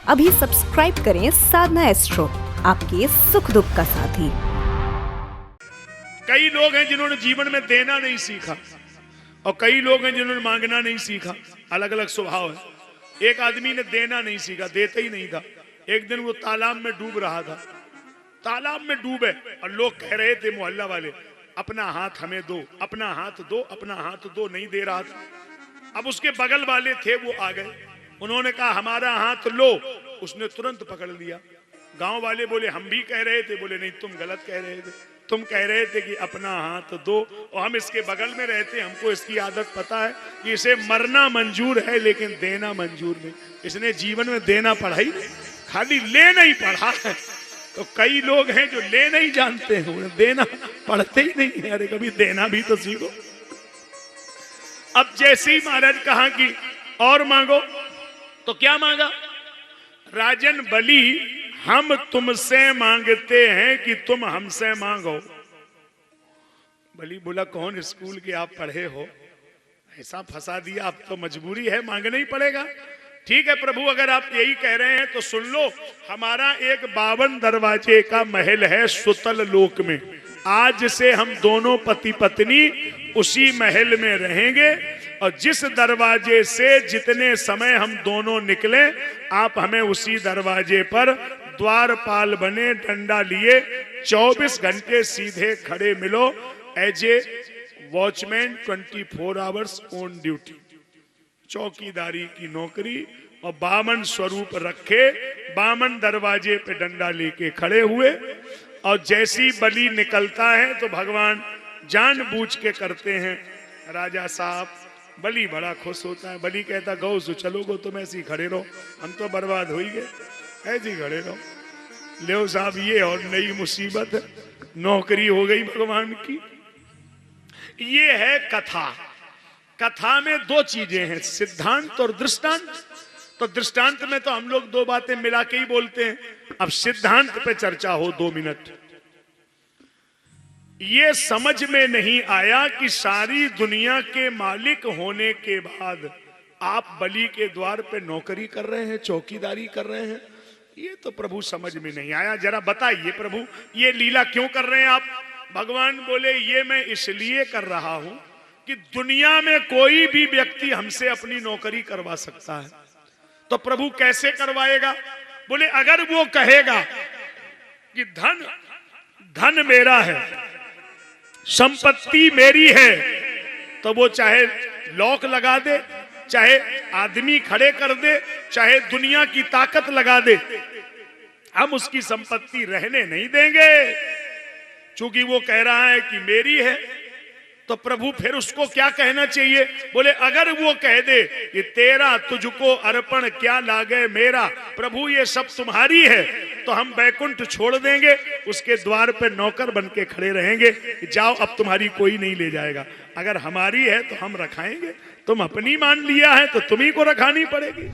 अभी सब्सक्राइब करें साधना एस्ट्रो, आपके सुख दुख का साथी। कई लोग हैं जिन्होंने जीवन में देना नहीं सीखा और कई लोग हैं जिन्होंने मांगना नहीं सीखा। अलग अलग स्वभाव है। एक आदमी ने देना नहीं सीखा, देते ही नहीं था। एक दिन वो तालाब में डूब रहा था, तालाब में डूबे और लोग कह रहे थे मोहल्ला वाले, अपना हाथ हमें दो, अपना हाथ दो, अपना हाथ दो। नहीं दे रहा था। अब उसके बगल वाले थे, वो आ गए, उन्होंने कहा हमारा हाथ लो। उसने तुरंत पकड़ लिया। गांव वाले बोले हम भी कह रहे थे, बोले नहीं तुम गलत कह रहे थे, तुम कह रहे थे कि अपना हाथ दो और हम इसके बगल में रहते, हमको इसकी आदत पता है कि इसे मरना मंजूर है लेकिन देना मंजूर नहीं। इसने जीवन में देना पढ़ा ही नहीं, खाली लेना ही पढ़ा है। तो कई लोग हैं जो ले नहीं जानते हैं, उन्हें देना पढ़ते ही नहीं है। अरे कभी देना भी तो सीखो। अब जैसे ही महाराज कहा कि और मांगो, तो क्या मांगा? राजन बलि हम तुमसे मांगते हैं कि तुम हमसे मांगो। बलि बोला कौन स्कूल के आप पढ़े हो, ऐसा फंसा दिया, अब तो मजबूरी है, मांगना ही पड़ेगा। ठीक है प्रभु, अगर आप यही कह रहे हैं तो सुन लो, हमारा एक 52 दरवाजे का महल है सुतल लोक में। आज से हम दोनों पति पत्नी उसी महल में रहेंगे और जिस दरवाजे से जितने समय हम दोनों निकले, आप हमें उसी दरवाजे पर द्वारपाल बने डंडा लिए 24 घंटे सीधे खड़े मिलो, as a watchman 24 hours on duty. चौकीदारी की नौकरी और 52 स्वरूप रखे, 52 दरवाजे पे डंडा लेके खड़े हुए। और जैसी बलि निकलता है तो भगवान जानबूझ के करते हैं। राजा साहब, बलि बड़ा खुश होता है। बलि कहता गौ सो चलोगो, तुम ऐसे ही खड़े रहो, हम तो बर्बाद हो ही गए, ऐसे ही खड़े रहो। ले साहब, ये और नई मुसीबत है, नौकरी हो गई भगवान की। ये है कथा। कथा में दो चीजें हैं, सिद्धांत और दृष्टांत। तो दृष्टांत में तो हम लोग दो बातें मिला के ही बोलते हैं। अब सिद्धांत पे चर्चा हो 2 मिनट। ये समझ में नहीं आया कि सारी दुनिया के मालिक होने के बाद आप बलि के द्वार पे नौकरी कर रहे हैं, चौकीदारी कर रहे हैं। ये तो प्रभु समझ में नहीं आया। जरा बताइए प्रभु, ये लीला क्यों कर रहे हैं आप? भगवान बोले ये मैं इसलिए कर रहा हूं कि दुनिया में कोई भी व्यक्ति हमसे अपनी नौकरी करवा सकता है। तो प्रभु कैसे करवाएगा? बोले अगर वो कहेगा कि धन धन मेरा है, संपत्ति मेरी है, तो वो चाहे लॉक लगा दे, चाहे आदमी खड़े कर दे, चाहे दुनिया की ताकत लगा दे, हम उसकी संपत्ति रहने नहीं देंगे। क्योंकि वो कह रहा है कि मेरी है। तो प्रभु फिर उसको क्या कहना चाहिए? बोले अगर वो कह दे कि तेरा तुझको अर्पण क्या लागे मेरा, प्रभु ये सब तुम्हारी है, तो हम बैकुंठ छोड़ देंगे, उसके द्वार पे नौकर बन के खड़े रहेंगे, जाओ अब तुम्हारी कोई नहीं ले जाएगा। अगर हमारी है तो हम रखाएंगे, तुम अपनी मान लिया है तो तुम्ही को रखानी पड़ेगी।